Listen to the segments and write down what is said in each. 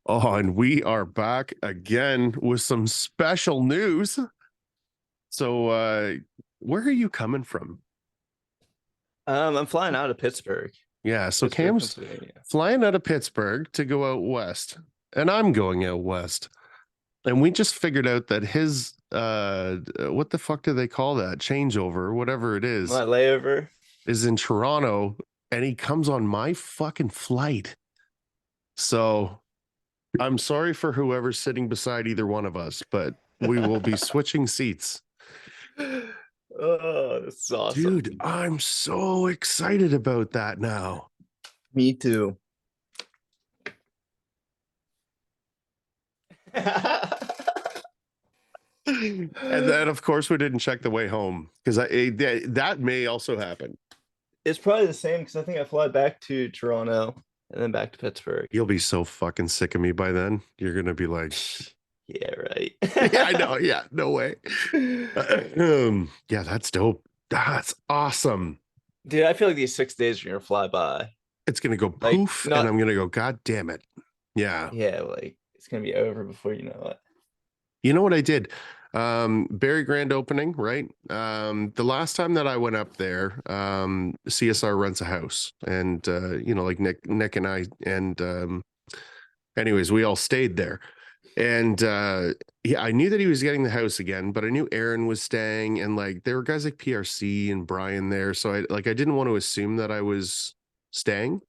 Oh, and we are back again with some special news. So, where are you coming from? I'm flying out of Pittsburgh, Yeah, so Pittsburgh, Cam's Pennsylvania. flying out of Pittsburgh to go out west, and I'm going out west. And we just figured out that his what the fuck do they call that? Changeover, whatever it My layover. is in Toronto, and he comes on my fucking flight. So, I'm sorry for whoever's sitting beside either one of us, but we will be switching seats. Oh, this is awesome. Dude, I'm so excited about that now. Me too. And then, of course, we didn't check the way home because that may also happen. It's probably the same because I think I fly back to Toronto and then back to Pittsburgh. You'll be so fucking sick of me by then. You're going to be like, Yeah, right. yeah, I know. Yeah, no way. Yeah, that's dope. That's awesome. Dude, I feel like these 6 days are gonna fly by. It's going to go Like, poof, and not, I'm going to go, God damn it. Yeah. yeah, like it's gonna be over before you know it. You know what I did? Very grand opening, right? The last time that I went up there, CSR rents a house, and like Nick and I, and anyways, we all stayed there. And yeah, I knew that he was getting the house again, but I knew Aaron was staying, and like there were guys like PRC and Brian there, so I didn't want to assume that I was staying.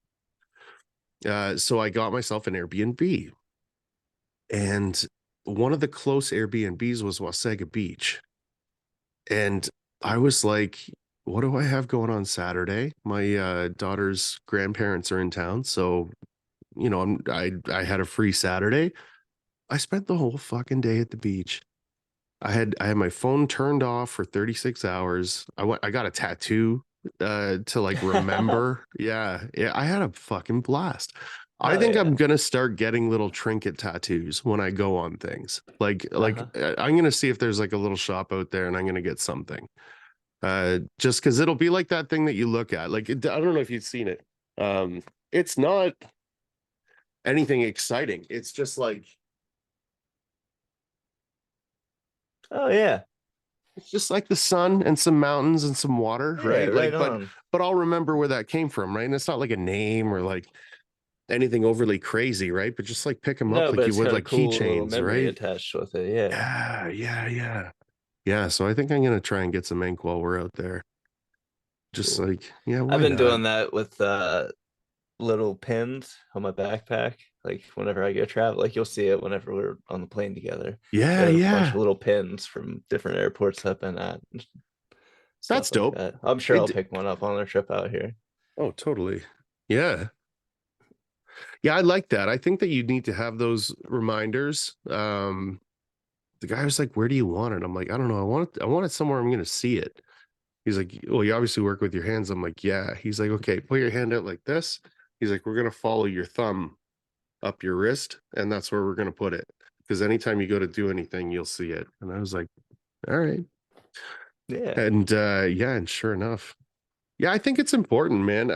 So I got myself an Airbnb, and one of the close Airbnbs was Wasaga Beach. And I was like, what do I have going on Saturday? My daughter's grandparents are in town, so I had a free Saturday. I spent the whole fucking day at the beach. I had my phone turned off for 36 hours. I got a tattoo to like remember. Yeah, I had a fucking blast. I Hell think yeah. I'm gonna start getting little trinket tattoos when I go on things. Uh-huh. I'm gonna see if there's like a little shop out there, and I'm gonna get something. Just because it'll be like that thing that you look at. Like I don't know if you've seen it. It's not anything exciting. It's just like Oh yeah. it's just like the sun and some mountains and some water, Yeah, right? right Like, but on. but I'll remember where that came from, right? And it's not like a name or like anything overly crazy, right? But just like pick them up No, like but you it's would got a like cool little keychains, memory right? attached with it. Yeah. Yeah. So I think I'm gonna try and get some ink while we're out there. Just Cool. like, yeah, I've why been not? doing that with little pins on my backpack. Like whenever I go travel, like you'll see it whenever we're on the plane together. I Yeah, got a bunch of yeah. little pins from different airports I've been at and That's stuff like dope. that. I'm sure I'll It pick one up on our trip out here. oh, totally. Yeah. Yeah, I like that. I think that you need to have those reminders. The guy was like, "Where do you want it?" I'm like, "I don't know. I want it somewhere I'm gonna see it." He's like, "Well, you obviously work with your hands." I'm like, "Yeah." He's like, "Okay, put your hand out like this." He's like, "We're gonna follow your thumb up your wrist, and that's where we're gonna put it. Because anytime you go to do anything, you'll see it." And I was like, "All right." Yeah. And yeah, and sure enough. Yeah, I think it's important, man.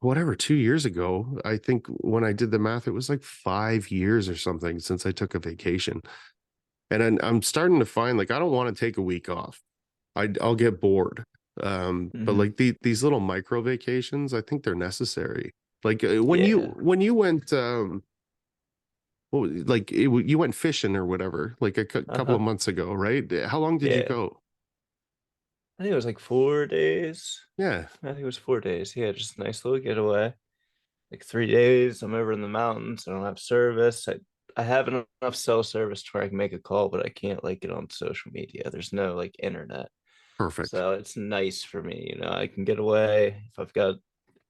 Whatever, 2 years ago, I think when I did the math, it was like 5 years or something since I took a vacation. And I'm starting to find like I don't want to take a week off. I'll get bored. But Hmm. like these little micro vacations, I think they're necessary. Like when you Yeah. when you went you went fishing or whatever, like a couple of Uh-huh. months ago, right? How long did you Yeah. go? I think it was like 4 days. Yeah, I think it was 4 days. Yeah, just a nice little getaway. Like 3 days, I'm over in the mountains. I don't have service. I have enough cell service to where I can make a call, but I can't like get on social media. There's no like internet. perfect. So it's nice for me, I can get away. If I've got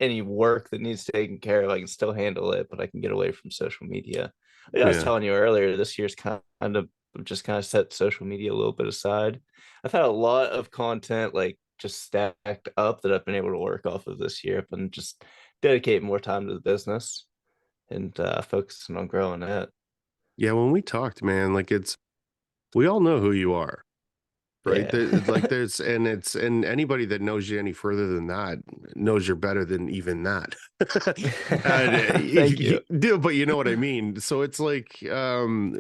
any work that needs taken care of, I can still handle it, but I can get away from social media. Like I was Yeah. telling you earlier, this year's kind of just kind of set social media a little bit aside. I've had a lot of content like just stacked up that I've been able to work off of this year, but just dedicate more time to the business and focusing on growing it. Yeah, when we talked, man, like we all know who you are, right? Yeah. And anybody that knows you any further than that knows you're better than even that. Thank you. But you know what I mean. So it's like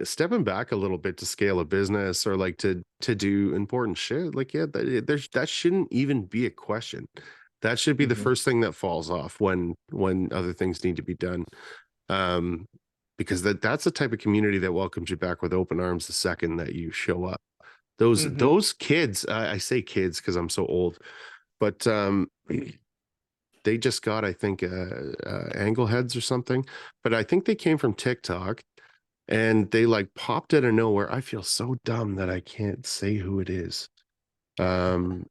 stepping back a little bit to scale a business or like to do important shit. Like, yeah, that shouldn't even be a question. That should be the Hmm. first thing that falls off when other things need to be done. Um, because that's the type of community that welcomes you back with open arms the second that you show up. Hmm. Those kids, I say kids because I'm so old, but they just got, I think, angle heads or something. But I think they came from TikTok and they like popped out of nowhere. I feel so dumb that I can't say who it is. Um,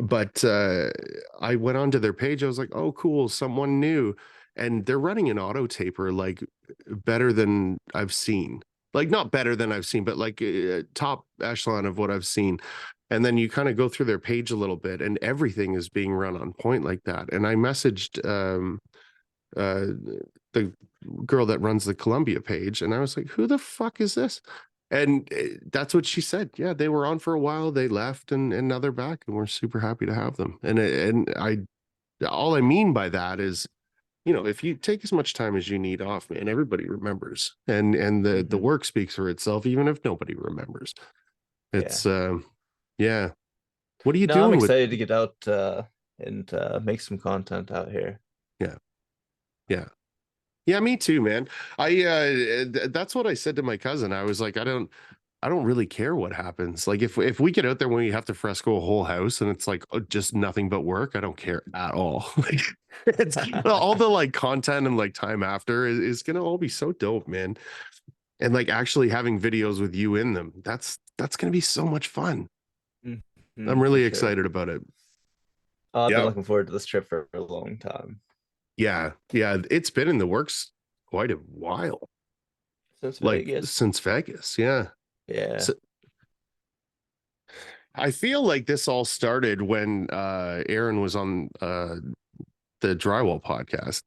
but I went onto their page. I was like, oh, cool, someone new. And they're running an auto taper like better than I've seen. Like not better than I've seen, but like top echelon of what I've seen. And then you kind of go through their page a little bit, and everything is being run on point like that. And I messaged uh, the girl that runs the Columbia page, and I was like, "Who the fuck is this?" And that's what she said. Yeah, they were on for a while. They left, and now they're back, and we're super happy to have them. And I, all I mean by that is, if you take as much time as you need off, man, everybody remembers, and the Hmm. work speaks for itself, even if nobody remembers. Yeah. It's yeah. What are you No, I'm doing with? excited to get out and make some content out here. Yeah, yeah. Yeah, me too, man. That's what I said to my cousin. I was like, I don't really care what happens. Like if we get out there when we have to fresco a whole house and it's like just nothing but work, I don't care at all. Like it's all the like content and like time after is gonna all be so dope, man. And like actually having videos with you in them, that's gonna be so much fun. I'm Mhm, for really sure. excited about it. Oh, I've been Yeah. looking forward to this trip for a long time. Yeah. Yeah. It's been in the works quite a while. Since Like Vegas. since Vegas. Yeah. Yeah. So I feel like this all started when Aaron was on the drywall podcast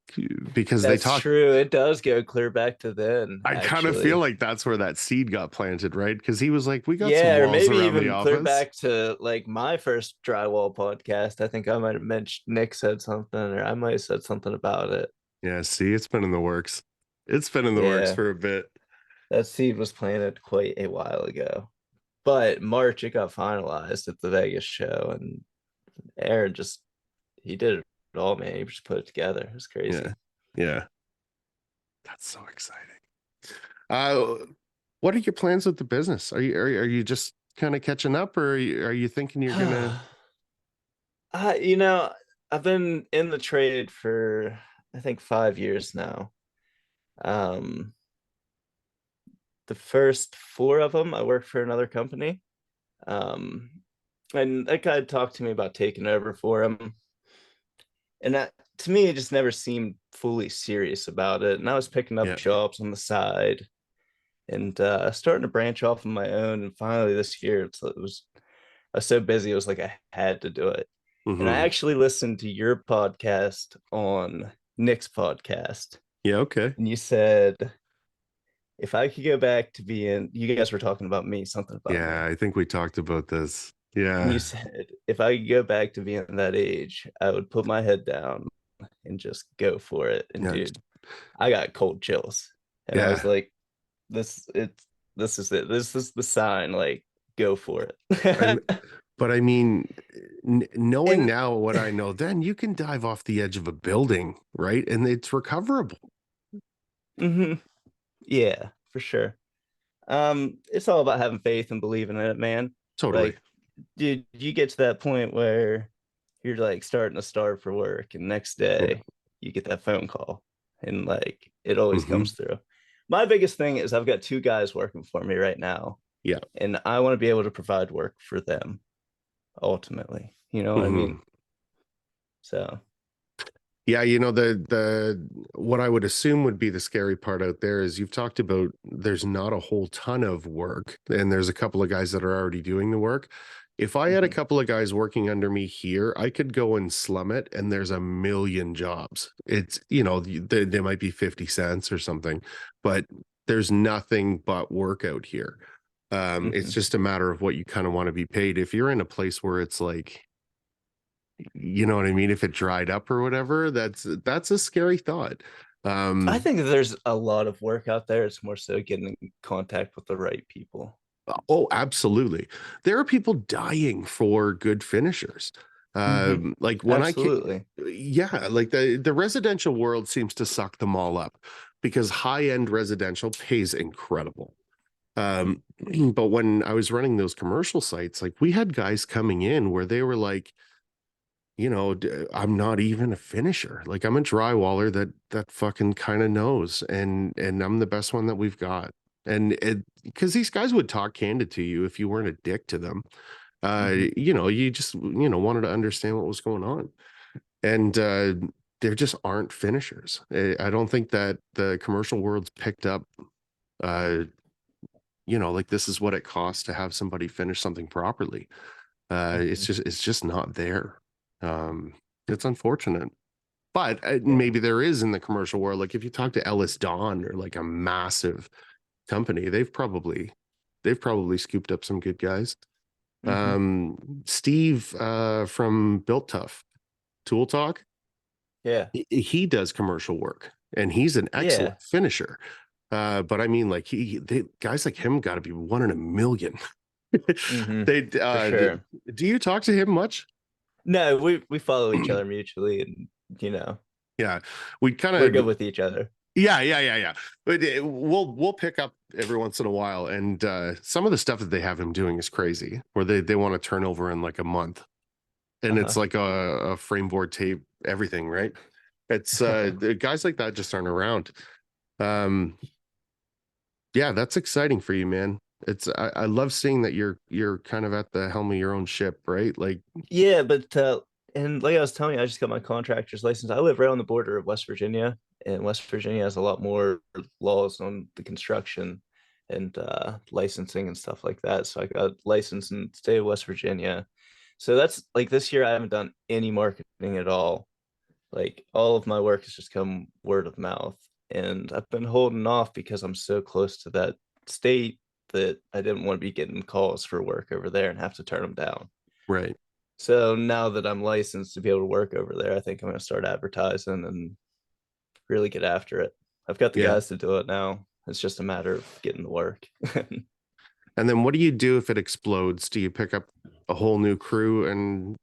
because they That's talked. true. It does go clear back to then, I kind of feel actually. like that's where that seed got planted, right? Because he was like, "We got some Yeah, or walls maybe around the even clear office." back to like my first drywall podcast. I think I might have mentioned Nick said something, or I might have said something about it. Yeah, see, it's been in the works. It's been in the works Yeah, for a bit. that seed was planted quite a while ago. But March, it got finalized at the Vegas show, and Aaron just he did it all, man. He just put it together. It was Yeah, crazy. yeah, that's so exciting. Uh, what are your plans with the business? Are you just kind of catching up, or are you thinking you're gonna? You know, I've been in the trade for I think 5 years now. Um, the first four of them, I worked for another company. Um, and that guy talked to me about taking over for him. And that to me, it just never seemed fully serious about it. And I was picking up Yeah. jobs on the side and starting to branch off on my own. And finally this year, I was so busy, it was like I had to do it. And I Hmm. actually listened to your podcast on Nick's podcast. Yeah. Okay. And you said, if I could go back to being, you guys were talking about me, something about Yeah, me. I think we talked about this. And you Yeah. said, if I could go back to being that age, I would put my head down and just go for it. And Yeah. dude, I got cold chills. And I was Yeah. like, this is it. This is the sign. Like, go for I, it. but I mean, knowing And now what I know, then you can dive off the edge of a building, right? And it's recoverable. mhm, yeah, for sure. It's all about having faith and believing in it, man. Totally. Like, dude, you get to that point where you're like starting to starve for work, and next Yeah. day you get that phone call, and like it always Hmm. comes through. My biggest thing is I've got two guys working for me right now, Yeah. and I want to be able to provide work for them ultimately. You know what I mean? Hmm. So, Yeah, the what I would assume would be the scary part out there is you've talked about there's not a whole ton of work, and there's a couple of guys that are already doing the work. If I had a mhm, couple of guys working under me here, I could go and slum it, and there's a million jobs. It's, they might be 50 cents or something, but there's nothing but work out here. It's Hmm. just a matter of what you kind of want to be paid. If you're in a place where it's like, you know what I mean, if it dried up or whatever, that's a scary thought. I Um, think there's a lot of work out there. It's more so getting in contact with the right people. oh, absolutely. There are people dying for good finishers. Hmm. Like when I can, Absolutely. yeah, like the residential world seems to suck them all up because high-end residential pays incredible. Um, but when I was running those commercial sites, like we had guys coming in where they were like, I'm not even a finisher. Like I'm a drywaller that fucking kind of knows, and I'm the best one that we've got. And it because these guys would talk candid to you if you weren't a dick to them. Hmm. You just wanted to understand what was going on, and there just aren't finishers. I don't think that the commercial world's picked up. Uh, like this is what it costs to have somebody finish something properly. Hmm. It's just not there. Um, it's unfortunate, but Yeah. maybe there is in the commercial world. Like if you talk to Ellis Don or like a massive company, they've probably scooped up some good guys. Hmm. Steve from Built Tough Tool Talk, Yeah. he does commercial work and he's an Yeah. excellent finisher. But I mean, like guys like him got to be one in a million. Hmm. They For sure. do you talk to him much? No, we follow each other mutually, and Yeah, we kind we're good of with each other. yeah. But we'll pick up every once in a while, and some of the stuff that they have him doing is crazy. Where they want to turn over in like a month, and it's Uh-huh. like a frame board tape, everything, right? It's the guys like that just aren't around. Um, yeah, that's exciting for you, man. I love seeing that you're kind of at the helm of your own ship, right? Like, Yeah, but and like I was telling you, I just got my contractor's license. I live right on the border of West Virginia, and West Virginia has a lot more laws on the construction and licensing and stuff like that. So I got licensed in the state of West Virginia. So that's like this year I haven't done any marketing at all. Like all of my work has just come word of mouth. And I've been holding off because I'm so close to that state that I didn't want to be getting calls for work over there and have to turn them down. right? So now that I'm licensed to be able to work over there, I think I'm going to start advertising and really get after it. I've got the Yeah. guys to do it now. It's just a matter of getting the work. And then what do you do if it explodes? Do you pick up a whole new crew and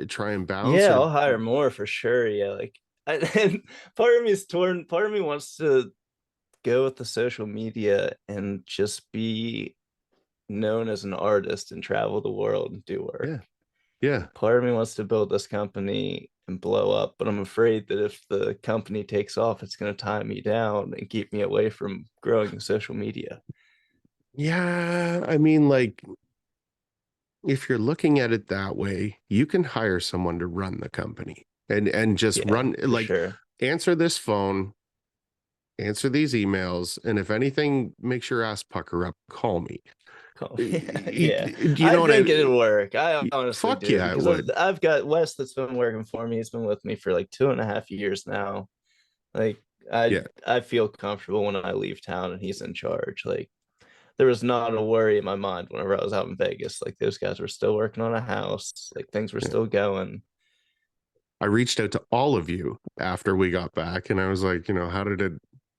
try and bounce Yeah, or I'll hire more for sure. Yeah, like and part of me is torn. Part of me wants to go with the social media and just be known as an artist and travel the world and do work. yeah, yeah. Part of me wants to build this company and blow up, but I'm afraid that if the company takes off, it's going to tie me down and keep me away from growing social media. Yeah, I mean, like if you're looking at it that way, you can hire someone to run the company and just Yeah, run for like sure. answer this phone, answer these emails, and if anything makes your ass pucker up, call me. Yeah, Do you I know what think it'd I work. I honestly fuck do yeah, it because would. I've got Wes that's been working for me. He's been with me for like 2.5 years now. Like Yeah. I feel comfortable when I leave town and he's in charge. Like there was not a worry in my mind whenever I was out in Vegas. Like those guys were still working on a house. Like things were Yeah. still going. I reached out to all of you after we got back and I was like, how did it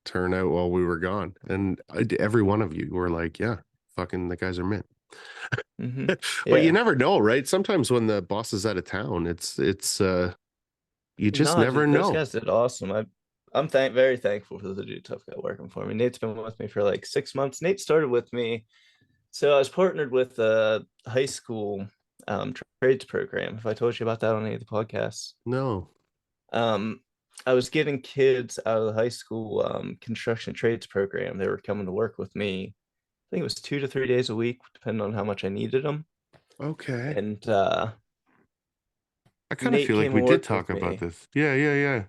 turn out while we were gone? And every one of you were like, yeah, fucking the guys are mint. Hmm. But you Yeah. never know, right? Sometimes when the boss is out of town, it's you just No, never dude, those know. guys did awesome. I'm very thankful for the dude tough guy working for me. Nate's been with me for like 6 months. Nate started with me. So I was partnered with a high school trades program. If I told you about that on any of the podcasts. No. Um, I was getting kids out of the high school construction trades program. They were coming to work with me. I think it was 2 to 3 days a week, depending on how much I needed them. Okay. And I kind of Nate feel like came we and did worked talk with about me. this. Yeah.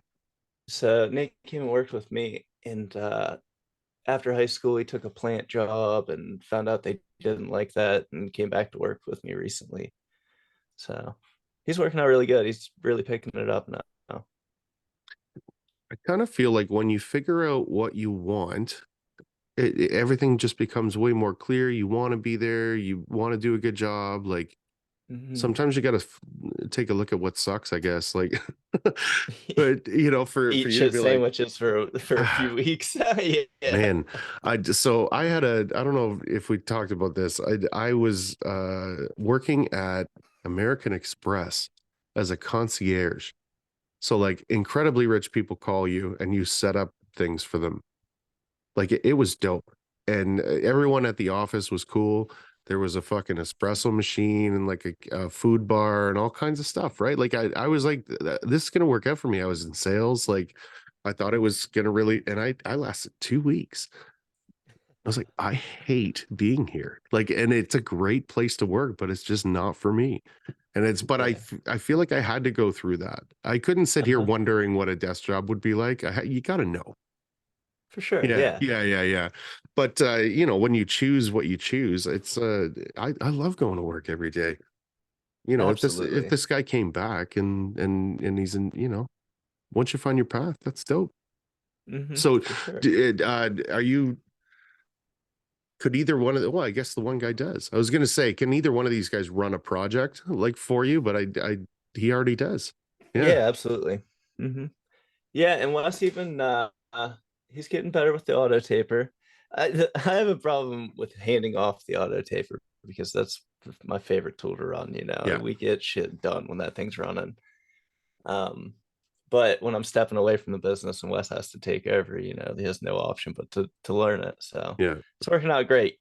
So Nate came and worked with me, and after high school, he took a plant job and found out they didn't like that, and came back to work with me recently. So he's working out really good. He's really picking it up now. I kind of feel like when you figure out what you want everything just becomes way more clear. You want to be there. You want to do a good job. Like Hmm. sometimes you got to take a look at what sucks, I guess. Like, but for Eat you to shit be like, sandwiches for a few weeks. Yeah. man, so I had I don't know if we talked about this. I was working at American Express as a concierge. So like incredibly rich people call you and you set up things for them. Like it was dope. And everyone at the office was cool. There was a fucking espresso machine and like a food bar and all kinds of stuff, right? Like I was like, this is gonna work out for me. I was in sales, like I thought it was gonna really, and I lasted 2 weeks. I was like, I hate being here. Like, and it's a great place to work, but it's just not for me. And but Yeah. I feel like I had to go through that. I couldn't sit here Uh-huh. wondering what a desk job would be like. You got to know. For sure. Yeah, Yeah. yeah. But when you choose what you choose, it's I love going to work every day. If Absolutely. this guy came back and he's in, once you find your path, that's dope. So, For sure. are you? Could either one of the? Well, I guess the one guy does. I was gonna say, can either one of these guys run a project like for you? But he already does. Yeah. Yeah, absolutely. Hmm. Yeah, and Wes even he's getting better with the auto taper. I have a problem with handing off the auto taper because that's my favorite tool to run, you know. Yeah. We get shit done when that thing's running. Um, but when I'm stepping away from the business and Wes has to take over, you know, he has no option but to learn it. So Yeah. it's working out great.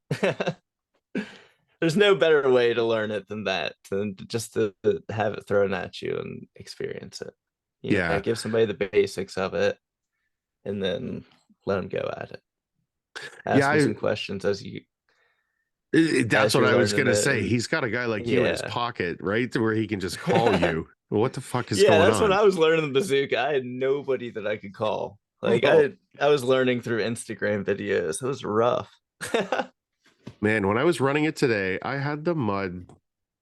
There's no better way to learn it than that, than just to have it thrown at you and experience it. You know, Yeah. give somebody the basics of it and then let them go at it. Yeah. Ask them some questions That's as what you're I was learning gonna it, say. and He's got a guy like you in his yeah. pocket, right? Where he can just call you. What the fuck is Yeah, going that's when on? I was learning the bazooka. I had nobody that I could call. Like Oh, I was learning through Instagram videos. It was rough. man, when I was running it today, I had the mud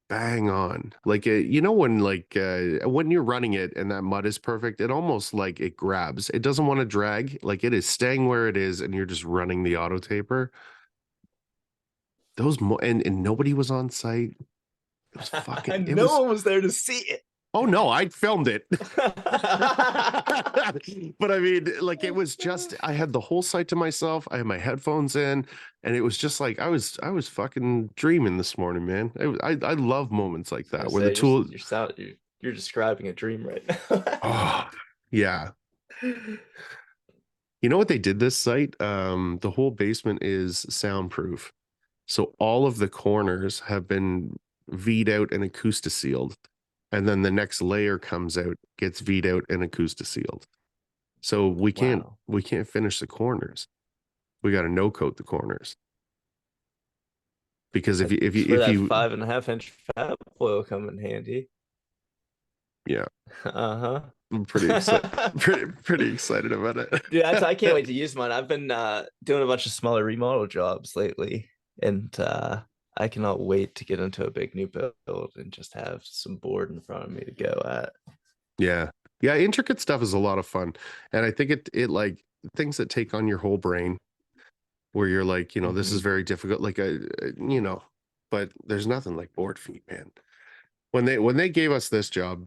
bang on. Like when you're running it and that mud is perfect, it almost like it grabs. It doesn't want to drag. Like it is staying where it is, and you're just running the auto taper. And nobody was on site. It was fucking. It No was. one was there to see it. Oh no, I filmed it. But I mean, like it was just I had the whole site to myself. I had my headphones in, and it was just like I was fucking dreaming this morning, man. I love moments like I that was where gonna the say tool. you're describing a dream right now. Oh, yeah. You know what they did this site? The whole basement is soundproof. So all of the corners have been V'd out and acoustic sealed. And then the next layer comes out, gets V'd out and acoustic sealed. So Wow. we can't finish the corners. We got to no coat the corners because That's where if that you 5.5 inch fat will come in handy. yeah, Uh-huh. I'm pretty excited pretty excited about Dude, I can't it. wait to use mine. I've been doing a bunch of smaller remodel jobs lately, and I cannot wait to get into a big new build and just have some board in front of me to go at. Yeah. Yeah, intricate stuff is a lot of fun. And I think it like things that take on your whole brain where you're like, this is Hmm. very difficult like but there's nothing like board feet, man. When they gave us this job,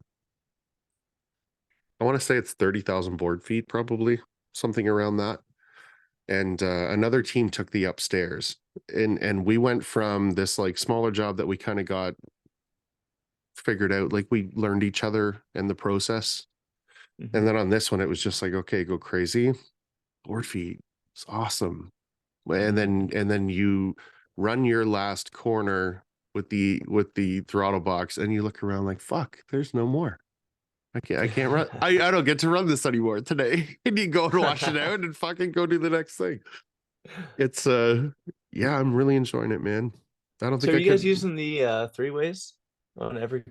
I want to say it's 30,000 board feet probably, something around that. And another team took the upstairs. And we went from this like smaller job that we kind of got figured out, like we learned each other and the process. And Hmm. then on this one, it was just like, okay, go crazy. Board feet. It's awesome. Hmm. And then you run your last corner with the throttle box and you look around like, fuck, there's no more. I can't run. I don't get to run this anymore today. And you go and wash it out and fucking go do the next thing. It's yeah, I'm really enjoying it, man. I don't So think are I you guys could. using the three ways on every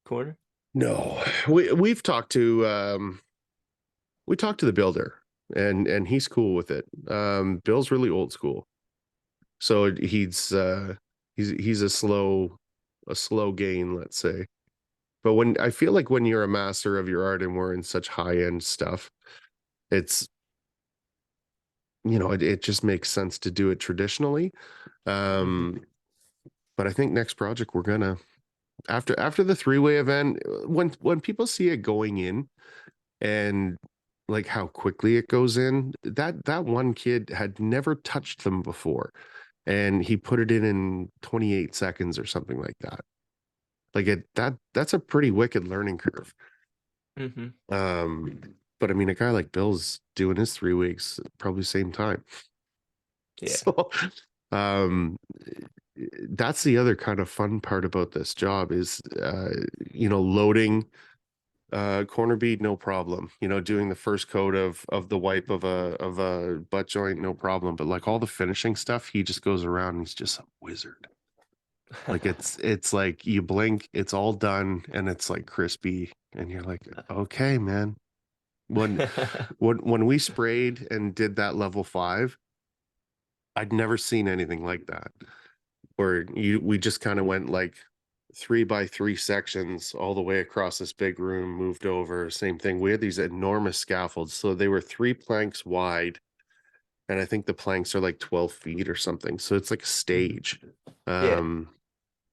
corner? No. We talked to the builder and he's cool with it. Bill's really old school. So he's a slow gain, let's say. But when I feel like when you're a master of your art and we're in such high end stuff, it's it just makes sense to do it traditionally. Hmm. Um, but I think next project we're gonna after the three-way event, when people see it going in and like how quickly it goes in, that one kid had never touched them before, and he put it in 28 seconds or something like that. Like that's a pretty wicked learning curve. Hmm. But I mean, a guy like Bill's doing his 3 weeks probably same time. Yeah. So, um, that's the other kind of fun part about this job is, loading corner bead, no problem. Doing the first coat of the wipe of a butt joint, no problem. But like all the finishing stuff, he just goes around and he's just a wizard. Like it's like you blink, it's all done, and it's like crispy, and you're like, okay, man. When when we sprayed and did that level 5, I'd never seen anything like that. Where we just kind of went like 3 by 3 sections all the way across this big room, moved over, same thing. We had these enormous scaffolds. So they were 3 planks wide, and I think the planks are like 12 feet or something. So it's like a Mhm. stage. Yeah. Um,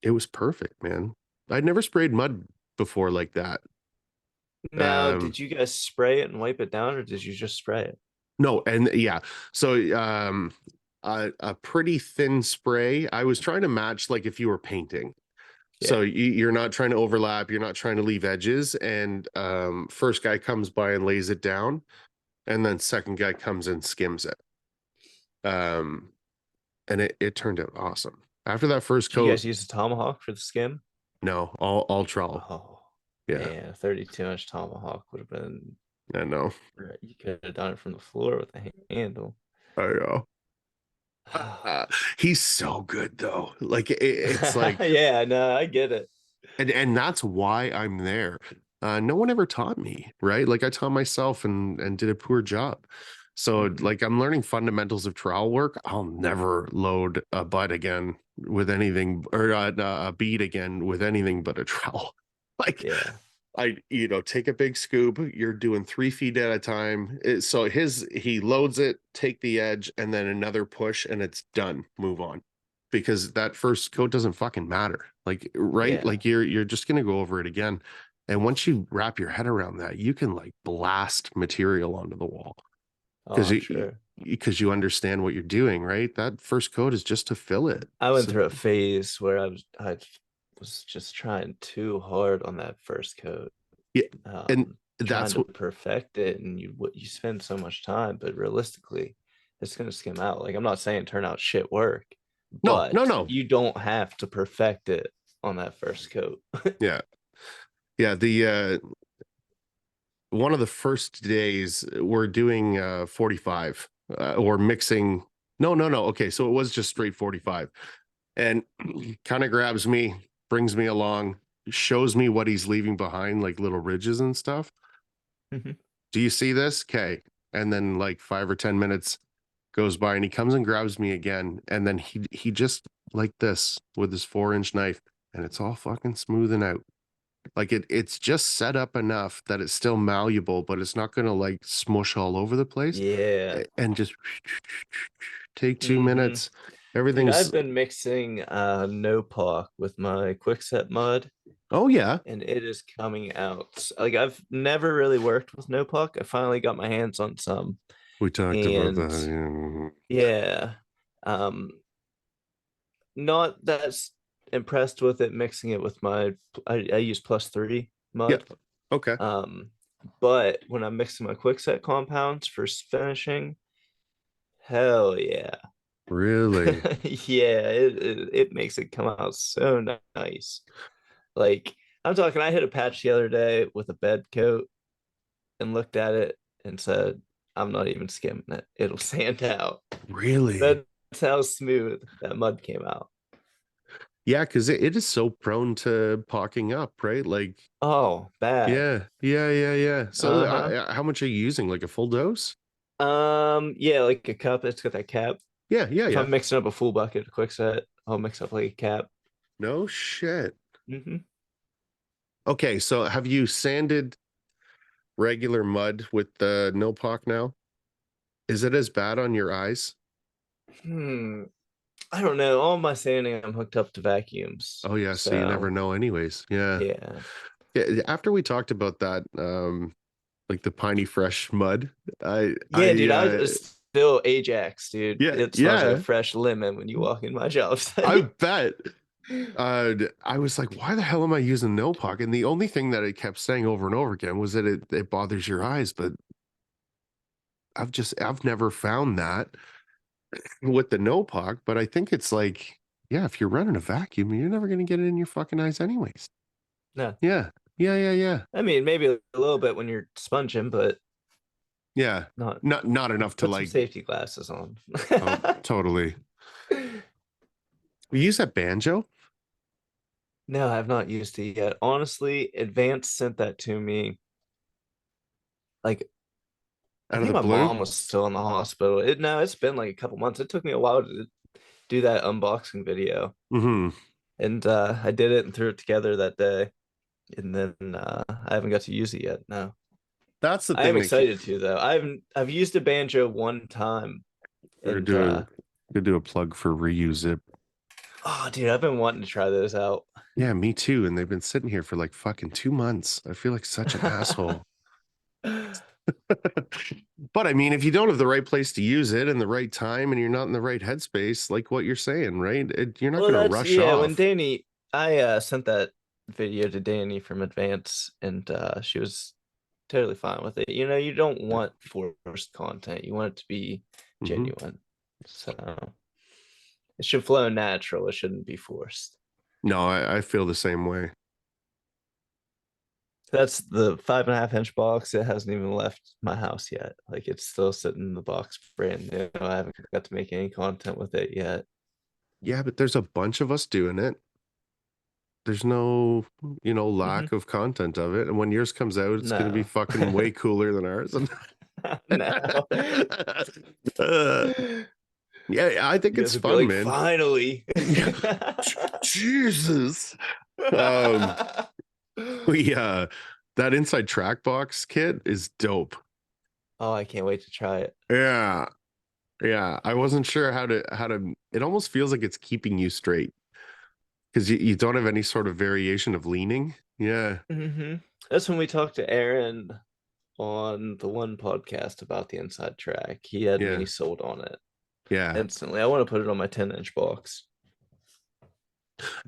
it was perfect, man. I'd never sprayed mud before like that. Now, Um, did you guys spray it and wipe it down, or did you just spray it? no, and yeah. So a pretty thin spray. I was trying to match like if you were painting. So Yeah. you're not trying to overlap, you're not trying to leave edges. And first guy comes by and lays it down, and then second guy comes and skims it. Um, and it turned out awesome. After that first Did you coat, guys use a tomahawk for the skim? no, all trowel. Oh, Yeah, man, 32-inch tomahawk would have been. I know. You could have done it from the floor with a handle. I know. Uh, he's so good though. Like it's like, Yeah, no, I get it. and that's why I'm there. No one ever taught me, right? Like I taught myself and did a poor job. So Hmm. like I'm learning fundamentals of trowel work. I'll never load a butt again with anything, or a bead again with anything but a trowel. Like Yeah. take a big scoop. You're doing 3 feet at a time. So he loads it, take the edge, and then another push, and it's done. Move on, because that first coat doesn't fucking matter. Like right, Yeah. like you're just gonna go over it again. And once you wrap your head around that, you can like blast material onto the wall Oh, because I'm sure. you understand what you're doing, right? That first coat is just to fill it. I went So through a phase where I was just trying too hard on that first coat, yeah, and trying that's to what. perfect it, and you spend so much time, but realistically, it's gonna skim out. Like I'm not saying turn out shit work, No, no, but no. you don't have to perfect it on that first coat. Yeah, yeah. The one of the first days we're doing 45 or mixing. No, no, no. Okay, so it was just straight 45, and kind of grabs me, brings me along, shows me what he's leaving behind, like little ridges and stuff. Mhm. Do you see this? Okay. And then like 5 or 10 minutes goes by, and he comes and grabs me again, and then he just like this with his 4-inch knife, and it's all fucking smoothing out. Like it's just set up enough that it's still malleable, but it's not gonna like smush all over the place. Yeah. And just take two Hmm. minutes. Dude, Everything's I've been mixing no POC with my quickset mud, oh yeah, and it is coming out. Like I've never really worked with no POC. I finally got my hands on some, we talked about and that. yeah, um, not that impressed with it mixing it with my. I use +3 Yeah. mud. Okay. Um, but when I'm mixing my quickset compounds for finishing, hell yeah. Really? Yeah, it makes it come out so nice. Like I'm talking, I hit a patch the other day with a bed coat and looked at it and said, I'm not even skimming it. It'll sand out. Really? That's how smooth that mud came out. Yeah, because it is so prone to pocking up, right? Like, Oh, bad. yeah, yeah, yeah, yeah. So, Uh-huh. how much are you using? Like a full dose? Yeah, like a cup. It's got that cap. Yeah, yeah, If yeah. I'm mixing up a full bucket of quickset, I'll mix up like a cap. No shit. Hmm. Okay, so have you sanded regular mud with the no pock now? Is it as bad on your eyes? Hmm. I don't know. All my sanding, I'm hooked up to vacuums. Oh yeah, so you never So know anyways. Yeah. yeah. Yeah, after we talked about that, like the piney fresh mud, Yeah, dude, I was still Ajax, dude. yeah, It smells like a yeah, fresh lemon when you walk in my job I site. bet. I was like, why the hell am I using no puck? And the only thing that it kept saying over and over again was that it bothers your eyes, but I've never found that with the no puck, but I think it's like, yeah, if you're running a vacuum, you're never gonna get it in your fucking eyes anyways. No. Yeah. Yeah, yeah, yeah. I mean, maybe a little bit when you're sponging, but Yeah. not Not enough to put some like, safety glasses on. oh, totally. We use that banjo No, I have not used it yet. Honestly, Advance sent that to me. Like, I out of think the my blue. mom was still in the hospital. It's been like a couple months. It took me a while to do that unboxing video. Hmm. And I did it and threw it together that day. And then I haven't got to use it yet. No. That's the I am thing that excited to though. I've used a banjo one time Gotta and do gotta do a plug for reuse it. oh dude, I've been wanting to try those out. Yeah, me too. And they've been sitting here for like fucking 2 months. I feel like such an asshole. But I mean, if you don't have the right place to use it and the right time and you're not in the right headspace, like what you're saying, right? You're not Well, going to that's rush yeah, when off. Danny I sent that video to Danny from Advance and she was totally fine with it. You know, you don't want forced content. You want it to be Hmm. genuine. So it should flow natural. It shouldn't be forced. No, I feel the same way. That's the 5.5 inch box. It hasn't even left my house yet. Like it's still sitting in the box brand new. I haven't got to make any content with it yet. Yeah, but there's a bunch of us doing it. There's no, Hmm. lack of content of it. And when yours comes out, it's going to be No. fucking way cooler than ours. No. uh, yeah, I think You it's guys would be fun, like, man. finally. Yeah. Jesus. Um, we that inside track box kit is dope. Oh, I can't wait to try it. Yeah. Yeah. I wasn't sure how to it almost feels like it's keeping you straight because you don't have any sort of variation of leaning. Yeah. Hmm. That's when we talked to Aaron on the one podcast about the inside track. He had me Yeah. sold on it Yeah. instantly. I want to put it on my 10-inch box.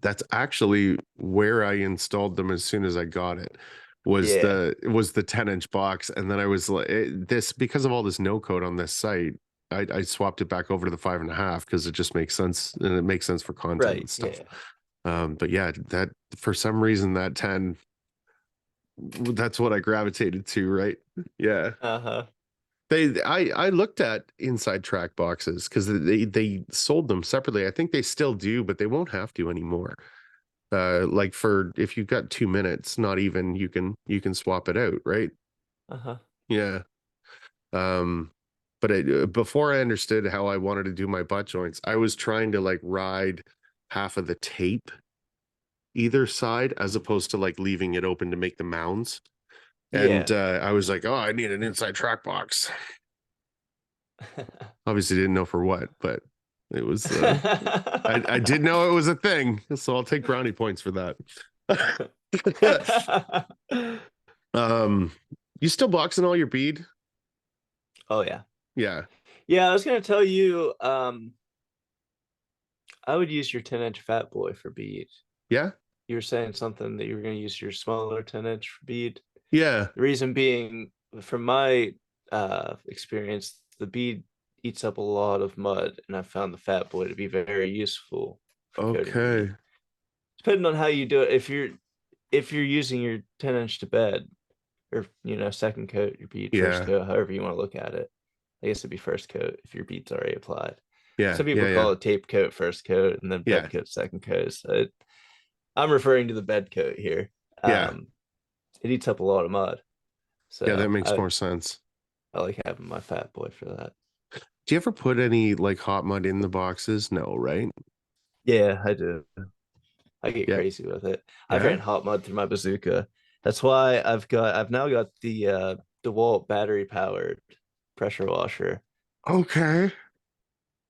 That's actually where I installed them as soon as I got it. Yeah. Was the 10-inch box, and then I was like, this because of all this no code on this site. I swapped it back over to the 5.5 because it just makes sense and it makes sense for content and Right. stuff. Yeah. But yeah, that for some reason that 10, that's what I gravitated to, right? Yeah. Uh-huh. I looked at inside track boxes because they sold them separately. I think they still do, but they won't have to anymore. Like for if you've got 2 minutes, not even you can swap it out, right? Uh-huh. Yeah. Um, but before I understood how I wanted to do my butt joints, I was trying to like ride half of the tape either side as opposed to like leaving it open to make the mounds. And Yeah. I was like, oh, I need an inside track box. Obviously didn't know for what, but it was I did know it was a thing, so I'll take brownie points for that. um you still boxing all your bead? Oh yeah. Yeah. Yeah, I was gonna tell you, I would use your 10-inch fat boy for bead. Yeah. You were saying something that you were gonna use your smaller 10-inch for bead. Yeah. The reason being, from my experience, the bead eats up a lot of mud, and I found the fat boy to be very useful for coating Okay. bead. Depending on how you do it, if you're using your 10-inch to bed, or second coat your bead, first Yeah. coat, however you want to look at it. I guess it'd be first coat if your bead's already applied. Yeah. Some people Yeah. Yeah. call it tape coat first coat and then bed Yeah. coat second coat. So I'm referring to the bed coat here. Yeah. Um, it eats up a lot of mud, Yeah, that so makes I more sense. I like having my fat boy for that. Do you ever put any like hot mud in the boxes? No, right? Yeah, I do. I get Yeah. crazy with it. I've ran Yeah. hot mud through my bazooka. That's why I've now got the DeWalt battery powered pressure washer. Okay.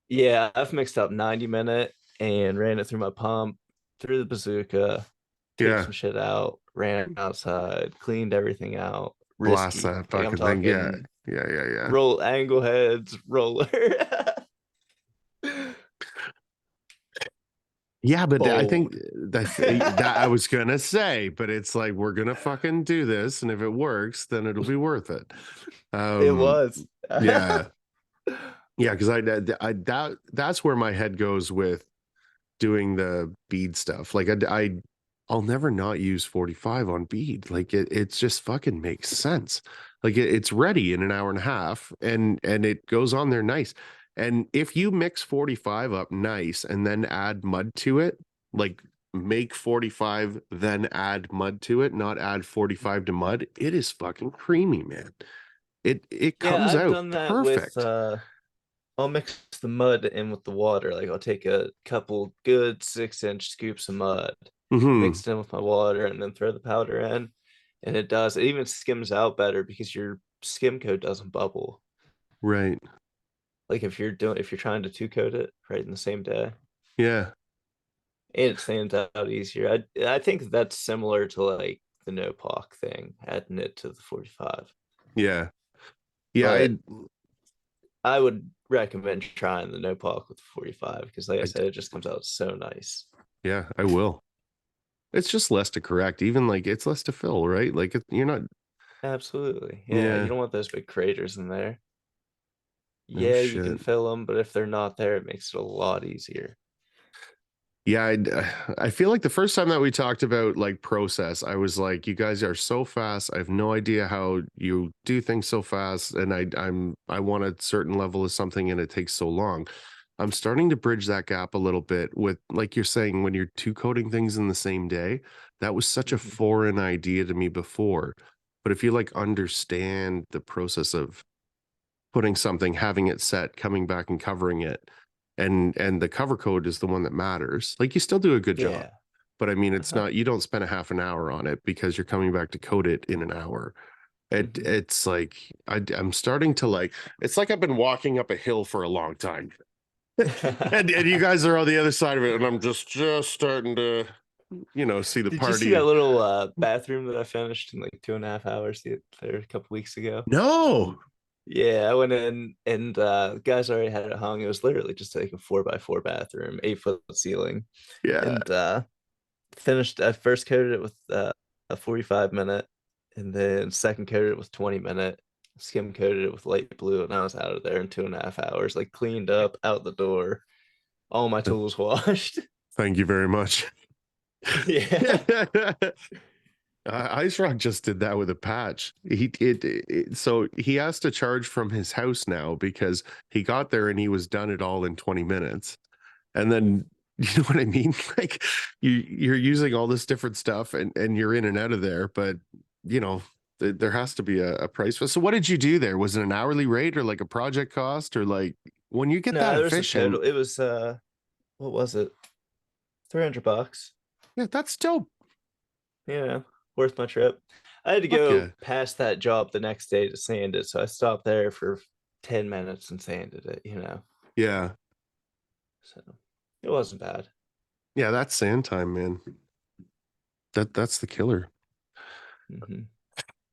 Yeah, I've mixed up 90-minute and ran it through my pump, through the bazooka, took Yeah. some shit out, ran outside, cleaned everything out. Blast Risky. that Like I'm fucking thing. Yeah. talking Yeah. Yeah. Yeah. roll angle heads, roller. Yeah, but I think Bold. that I was gonna say, but it's like we're gonna fucking do this, and if it works, then it'll be worth it. It Um, was. yeah, yeah, because that's where my head goes with doing the bead stuff. Like I'll never not use 45 on bead. Like it's just fucking makes sense. Like it's ready in an hour and a half, and it goes on there nice. And if you mix 45 up nice and then add mud to it, like make 45 then add mud to it, not add 45 to mud, it is fucking creamy, man. It Yeah, comes I've out done that with perfect. I'll mix the mud in with the water. Like I'll take a couple good 6-inch scoops of mud, Hmm. mix it in with my water, and then throw the powder in. And it does. It even skims out better because your skim coat doesn't bubble. Right. Like if you're trying to two coat it right in the same day, Yeah. and it stands out easier. I think that's similar to like the no POC thing, adding it to the 45. Yeah. Yeah. But I would recommend trying the no POC with the 45 because, like I I said, it just comes out so nice. yeah, I will. It's just less to correct. Even like it's less to fill, right? Like you're not. Absolutely. Yeah, you Yeah. don't want those big craters in there. Oh Yeah, you can shit. fill them, but if they're not there, it makes it a lot easier. Yeah, I feel like the first time that we talked about like process, I was like, you guys are so fast. I have no idea how you do things so fast, and I want a certain level of something, and it takes so long. I'm starting to bridge that gap a little bit with, like you're saying, when you're two coding things in the same day. That was such a Mhm. foreign idea to me before. But if you like understand the process of putting something, having it set, coming back and covering it, and the cover code is the one that matters. Like you still do a good job, Yeah. but I mean, it's Uh-huh. not, you don't spend a half an hour on it because you're coming back to code it in an hour. Hmm. It's like I'm starting to like, it's like I've been walking up a hill for a long time, and you guys are on the other side of it, and I'm just starting to see the Did you see that party. little bathroom that I finished in like 2.5 hours there a couple weeks ago? No. Yeah, I went in and guys already had it hung. It was literally just like a 4x4 bathroom, 8-foot ceiling, Yeah. and finished. I first coated it with a 45 minute, and then second coated it with 20 minute. Skim coated it with light blue, and I was out of there in 2.5 hours. Like cleaned up, out the door, all my tools washed. Thank you very much. Yeah. Ice Rock just did that with a patch. So he has to charge from his house now because he got there and he was done it all in 20 minutes. And then you know what I mean? Like you're using all this different stuff and you're in and out of there, but you know, there has to be a price for. So what did you do there? Was it an hourly rate or like a project cost or like when you get No, that there was a efficient? total. It was what was it? $300. Yeah, that's dope. Yeah, worth my trip. I had to Fuck go yeah. past that job the next day to sand it, so I stopped there for 10 minutes and sanded it. Yeah. So it wasn't bad. Yeah, that's sand time, man. That's the killer. Hmm.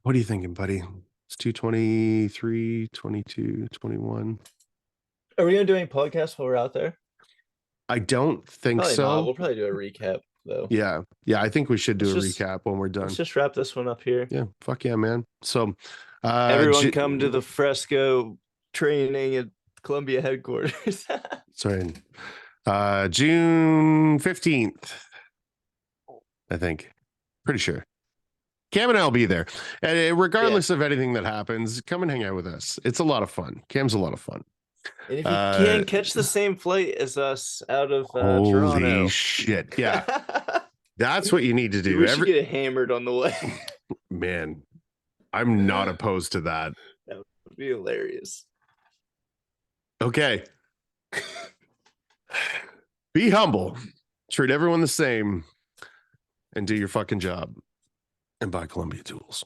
What are you thinking, buddy? It's 223, 22, 21. Are we gonna do any podcasts while we're out there? I don't think Probably not. so. We'll probably do a recap though. Yeah. Yeah, I think we should do Let's a just recap when we're let's done. just wrap this one up here. Yeah, fuck yeah, man. So Everyone come to the Fresco training at Columbia headquarters. sorry. June 15th, I think. Pretty sure. Cam and I will be there. And Yeah. regardless of anything that happens, come and hang out with us. It's a lot of fun. Cam's a lot of fun. And if you Uh can catch the same flight as us out of holy Toronto, shit. Yeah. That's what you need to do. we should get hammered on the way. Man, I'm not opposed to that. That would be hilarious. Okay. Be humble. Treat everyone the same and do your fucking job and buy Columbia tools.